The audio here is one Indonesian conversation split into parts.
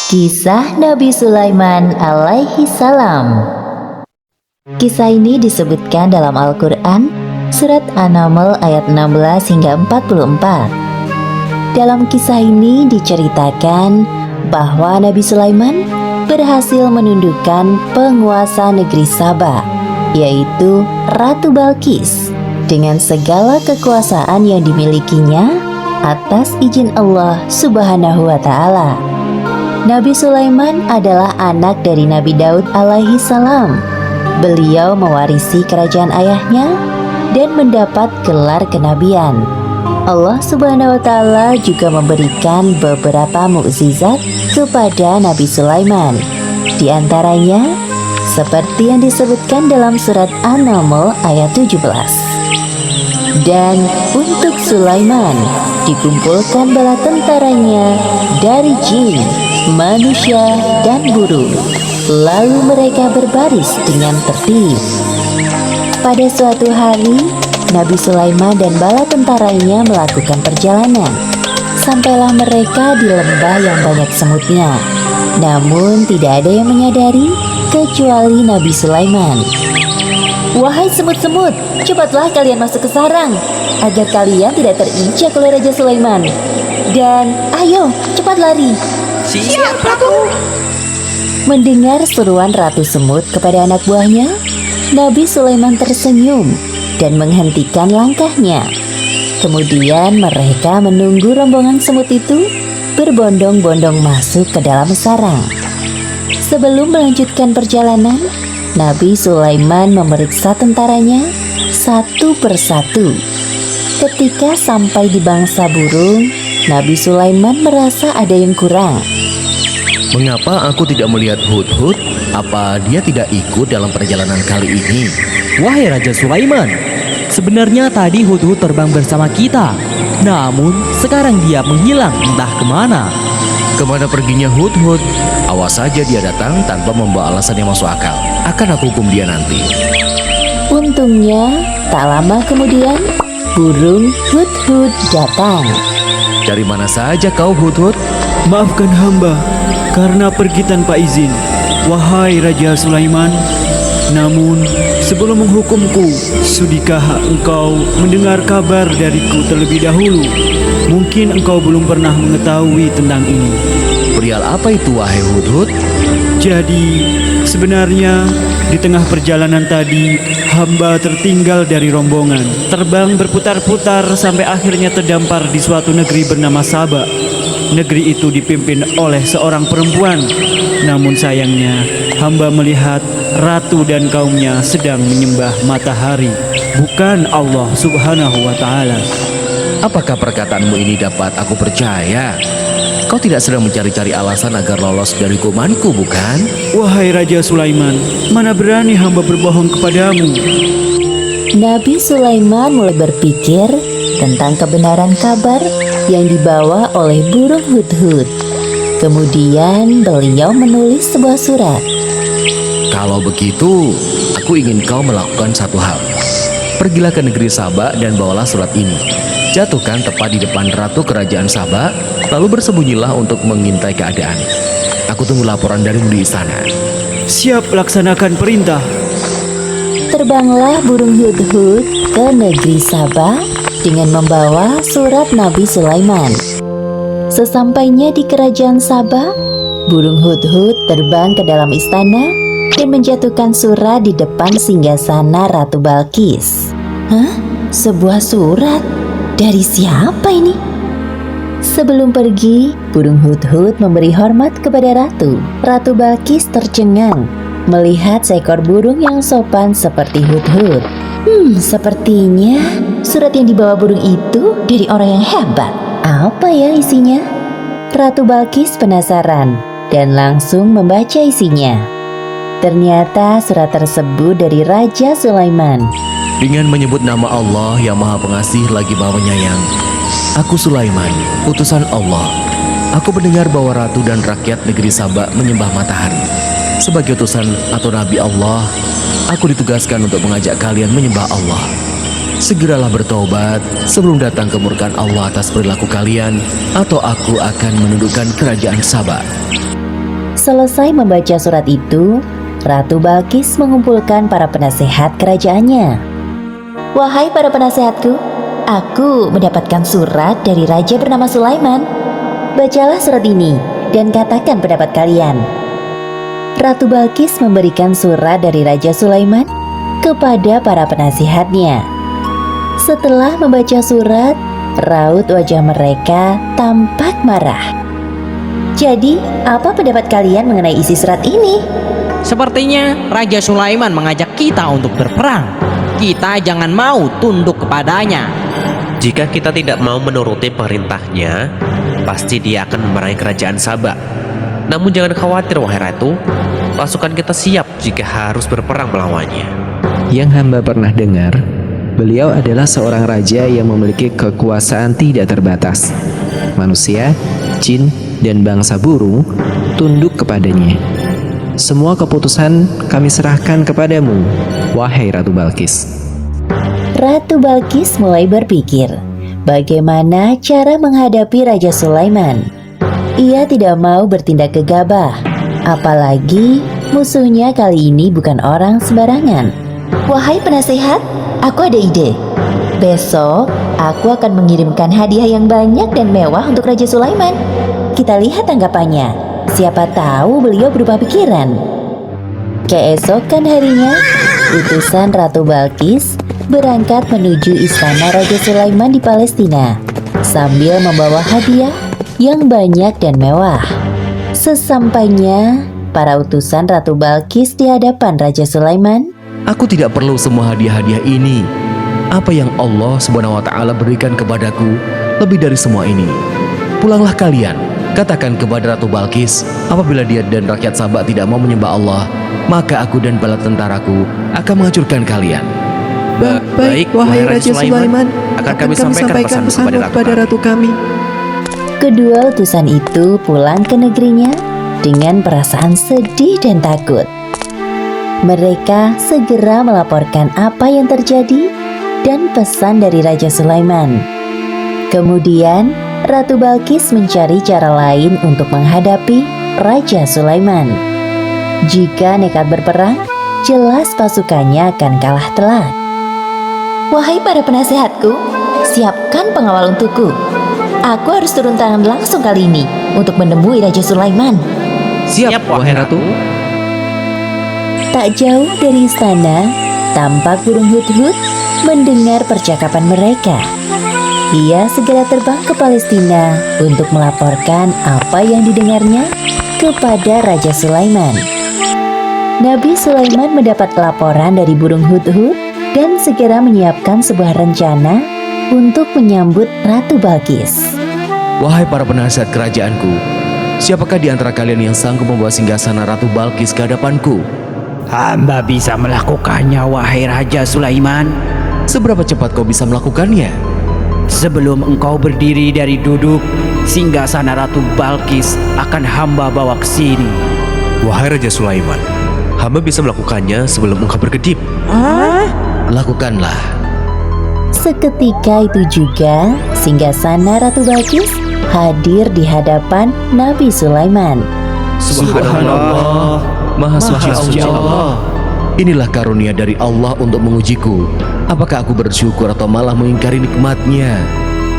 Kisah Nabi Sulaiman alaihi salam. Kisah ini disebutkan dalam Al-Quran, surat An-Naml ayat 16 hingga 44. Dalam kisah ini diceritakan bahwa Nabi Sulaiman berhasil menundukkan penguasa negeri Saba, yaitu Ratu Balqis, dengan segala kekuasaan yang dimilikinya atas izin Allah Subhanahu wa Ta'ala. Nabi Sulaiman adalah anak dari Nabi Daud alaihi salam. Beliau mewarisi kerajaan ayahnya dan mendapat gelar kenabian. Allah Subhanahu wa Ta'ala juga memberikan beberapa mukjizat kepada Nabi Sulaiman. Di antaranya seperti yang disebutkan dalam surat An-Naml ayat 17. Dan untuk Sulaiman dikumpulkan bala tentaranya dari jin, manusia, dan burung. Lalu mereka berbaris dengan tertib. Pada suatu hari, Nabi Sulaiman dan bala tentaranya melakukan perjalanan. Sampailah mereka di lembah yang banyak semutnya. Namun tidak ada yang menyadari kecuali Nabi Sulaiman. "Wahai semut-semut, cepatlah kalian masuk ke sarang, agar kalian tidak terinjak oleh Raja Sulaiman. Dan ayo, cepat lari." "Siap, Ratu." Mendengar seruan Ratu Semut kepada anak buahnya, Nabi Sulaiman tersenyum dan menghentikan langkahnya. Kemudian mereka menunggu rombongan semut itu berbondong-bondong masuk ke dalam sarang. Sebelum melanjutkan perjalanan, Nabi Sulaiman memeriksa tentaranya satu persatu. Ketika sampai di bangsa burung, Nabi Sulaiman merasa ada yang kurang. "Mengapa aku tidak melihat Hudhud? Apa dia tidak ikut dalam perjalanan kali ini?" "Wahai Raja Sulaiman, sebenarnya tadi Hudhud terbang bersama kita. Namun sekarang dia menghilang entah kemana." "Kemana perginya Hudhud? Awas saja dia datang tanpa membawa alasan yang masuk akal. Akan aku hukum dia nanti." Untungnya, tak lama kemudian, burung Hudhud datang. "Dari mana saja kau, Hudhud?" "Maafkan hamba karena pergi tanpa izin, wahai Raja Sulaiman. Namun sebelum menghukumku, sudikah engkau mendengar kabar dariku terlebih dahulu? Mungkin engkau belum pernah mengetahui tentang ini." "Perihal apa itu, wahai Hudhud?" "Jadi sebenarnya di tengah perjalanan tadi, hamba tertinggal dari rombongan. Terbang berputar-putar sampai akhirnya terdampar di suatu negeri bernama Saba. Negeri itu dipimpin oleh seorang perempuan. Namun sayangnya, hamba melihat ratu dan kaumnya sedang menyembah matahari, bukan Allah Subhanahu wa Ta'ala." "Apakah perkataanmu ini dapat aku percaya? Kau tidak sedang mencari-cari alasan agar lolos dari hukumanku, bukan?" "Wahai Raja Sulaiman, mana berani hamba berbohong kepadamu." Nabi Sulaiman mulai berpikir tentang kebenaran kabar yang dibawa oleh burung Hudhud. Kemudian beliau menulis sebuah surat. "Kalau begitu, aku ingin kau melakukan satu hal. Pergilah ke negeri Saba dan bawalah surat ini. Jatuhkan tepat di depan ratu kerajaan Saba, lalu bersembunyilah untuk mengintai keadaan. Aku tunggu laporan darimu di istana." "Siap, laksanakan perintah." Terbanglah burung Hudhud ke negeri Saba dengan membawa surat Nabi Sulaiman. Sesampainya di kerajaan Saba, burung Hudhud terbang ke dalam istana dan menjatuhkan surat di depan singgasana Ratu Balqis. "Hah? Sebuah surat? Dari siapa ini?" Sebelum pergi, burung Hudhud memberi hormat kepada Ratu. Ratu Balqis tercengang melihat seekor burung yang sopan seperti Hudhud. Sepertinya surat yang dibawa burung itu dari orang yang hebat. Apa ya isinya? Ratu Balqis penasaran dan langsung membaca isinya. Ternyata surat tersebut dari Raja Sulaiman. "Dengan menyebut nama Allah yang Maha Pengasih lagi Maha Penyayang, aku Sulaiman, utusan Allah. Aku mendengar bahwa ratu dan rakyat negeri Saba menyembah matahari. Sebagai utusan atau Nabi Allah, aku ditugaskan untuk mengajak kalian menyembah Allah. Segeralah bertobat sebelum datang kemurkaan Allah atas perilaku kalian, atau aku akan menundukkan kerajaan Saba." Selesai membaca surat itu, Ratu Balkis mengumpulkan para penasehat kerajaannya. Wahai para penasehatku, aku mendapatkan surat dari raja bernama Sulaiman. Bacalah surat ini dan katakan pendapat kalian. Ratu Balkis memberikan surat dari Raja Sulaiman kepada para penasihatnya. Setelah membaca surat, raut wajah mereka tampak marah. Jadi, apa pendapat kalian mengenai isi surat ini? Sepertinya Raja Sulaiman mengajak kita untuk berperang. Kita jangan mau tunduk kepadanya. Jika kita tidak mau menuruti perintahnya, pasti dia akan memarahi kerajaan Sabak. Namun jangan khawatir wahai ratu, pasukan kita siap jika harus berperang melawannya. Yang hamba pernah dengar, beliau adalah seorang raja yang memiliki kekuasaan tidak terbatas. Manusia, jin, dan bangsa burung tunduk kepadanya. Semua keputusan kami serahkan kepadamu, wahai Ratu Balkis. Ratu Balkis mulai berpikir bagaimana cara menghadapi Raja Sulaiman. Ia tidak mau bertindak gegabah, apalagi musuhnya kali ini bukan orang sembarangan. Wahai penasehat, aku ada ide. Besok aku akan mengirimkan hadiah yang banyak dan mewah untuk Raja Sulaiman. Kita lihat tanggapannya. Siapa tahu beliau berubah pikiran. Keesokan harinya, utusan Ratu Balkis berangkat menuju istana Raja Sulaiman di Palestina sambil membawa hadiah yang banyak dan mewah. Sesampainya para utusan Ratu Balkis di hadapan Raja Sulaiman, Aku tidak perlu semua hadiah-hadiah ini. Apa yang Allah Subhanahu wa Ta'ala berikan kepadaku lebih dari semua ini. Pulanglah kalian, katakan kepada Ratu Balkis, apabila dia dan rakyat Sabak tidak mau menyembah Allah, maka aku dan bala tentaraku akan menghancurkan kalian. Baik, wahai Raja Sulaiman, akan kami sampaikan pesanmu kepada ratu kami. kedua utusan itu pulang ke negerinya dengan perasaan sedih dan takut. Mereka segera melaporkan apa yang terjadi dan pesan dari Raja Sulaiman. Kemudian, Ratu Balkis mencari cara lain untuk menghadapi Raja Sulaiman. Jika nekat berperang, jelas pasukannya akan kalah telak. Wahai para penasehatku, siapkan pengawal untukku. Aku harus turun tangan langsung kali ini untuk menemui Raja Sulaiman. Siap wahai ratu. Tak jauh dari istana, tampak burung hut-hut mendengar percakapan mereka. Ia segera terbang ke Palestina untuk melaporkan apa yang didengarnya kepada Raja Sulaiman. Nabi Sulaiman mendapat laporan dari burung hut-hut dan segera menyiapkan sebuah rencana untuk menyambut Ratu Balkis. Wahai para penasihat kerajaanku, siapakah di antara kalian yang sanggup membawa singgasana Ratu Balkis ke hadapanku? Hamba bisa melakukannya, wahai Raja Sulaiman. Seberapa cepat kau bisa melakukannya? Sebelum engkau berdiri dari duduk, singgasana Ratu Balkis akan hamba bawa ke sini. Wahai Raja Sulaiman, hamba bisa melakukannya sebelum engkau berkedip. Lakukanlah. Seketika itu juga, singgasana Ratu Balkis hadir di hadapan Nabi Sulaiman. Subhanallah, Maha Suci Allah. Inilah karunia dari Allah untuk mengujiku. Apakah aku bersyukur atau malah mengingkari nikmatnya?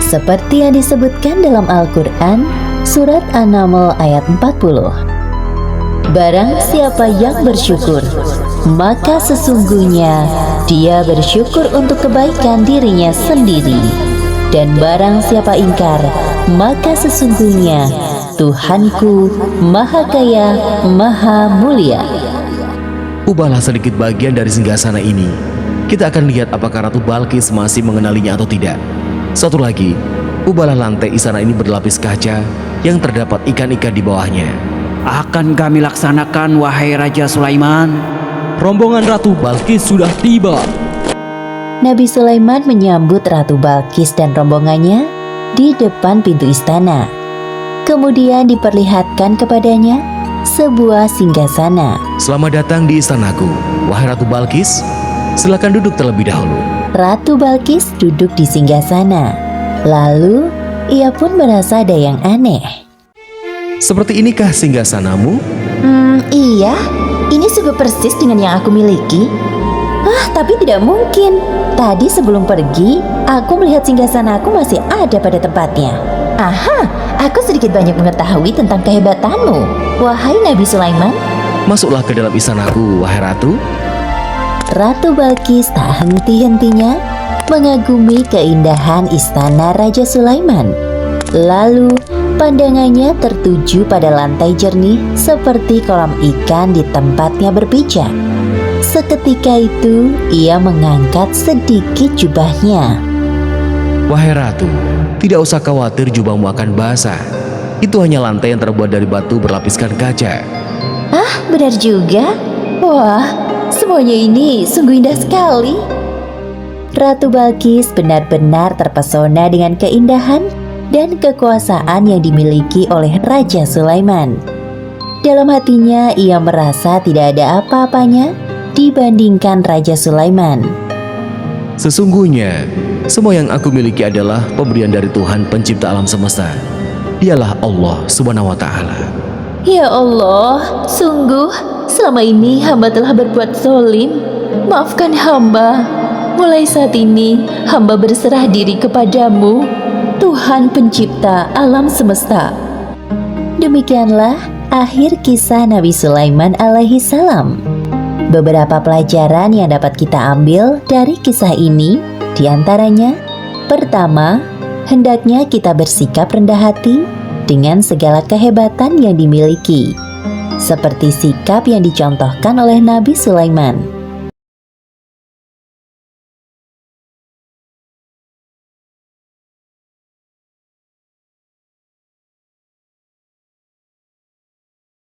Seperti yang disebutkan dalam Al-Quran, surat An-Naml ayat 40. Barang siapa yang bersyukur, maka sesungguhnya dia bersyukur untuk kebaikan dirinya sendiri. Dan barang siapa ingkar, maka sesungguhnya Tuhanku Maha Kaya, Maha Mulia. Ubahlah sedikit bagian dari singgasana ini. Kita akan lihat apakah Ratu Balkis masih mengenalinya atau tidak. Satu lagi, ubahlah lantai istana ini berlapis kaca yang terdapat ikan-ikan di bawahnya. Akan kami laksanakan, wahai Raja Sulaiman. Rombongan Ratu Balkis sudah tiba. Nabi Sulaiman menyambut Ratu Balkis dan rombongannya di depan pintu istana. Kemudian diperlihatkan kepadanya sebuah singgasana. Selamat datang di istanaku, wahai Ratu Balkis. Silakan duduk terlebih dahulu. Ratu Balkis duduk di singgasana. Lalu ia pun merasa ada yang aneh. Seperti inikah singgasanamu? Iya, ini sungguh persis dengan yang aku miliki. Tapi tidak mungkin. Tadi sebelum pergi, aku melihat singgasanaku masih ada pada tempatnya. Aha, aku sedikit banyak mengetahui tentang kehebatanmu, wahai Nabi Sulaiman. Masuklah ke dalam istanaku, wahai ratu. Ratu Balkis tak henti-hentinya mengagumi keindahan istana Raja Sulaiman. Lalu pandangannya tertuju pada lantai jernih seperti kolam ikan di tempatnya berpijak. Seketika itu ia mengangkat sedikit jubahnya. Wahai ratu, tidak usah khawatir jubahmu akan basah. Itu hanya lantai yang terbuat dari batu berlapiskan kaca. Benar juga. Wah, semuanya ini sungguh indah sekali. Ratu Balkis benar-benar terpesona dengan keindahan dan kekuasaan yang dimiliki oleh Raja Sulaiman. Dalam hatinya ia merasa tidak ada apa-apanya dibandingkan Raja Sulaiman. Sesungguhnya, semua yang aku miliki adalah pemberian dari Tuhan pencipta alam semesta. Dialah Allah Subhanahu wa Ta'ala. Ya Allah, sungguh selama ini hamba telah berbuat zalim. Maafkan hamba. Mulai saat ini hamba berserah diri kepadamu, Tuhan pencipta alam semesta. Demikianlah akhir kisah Nabi Sulaiman alaihi salam. Beberapa pelajaran yang dapat kita ambil dari kisah ini diantaranya: pertama, hendaknya kita bersikap rendah hati dengan segala kehebatan yang dimiliki, seperti sikap yang dicontohkan oleh Nabi Sulaiman.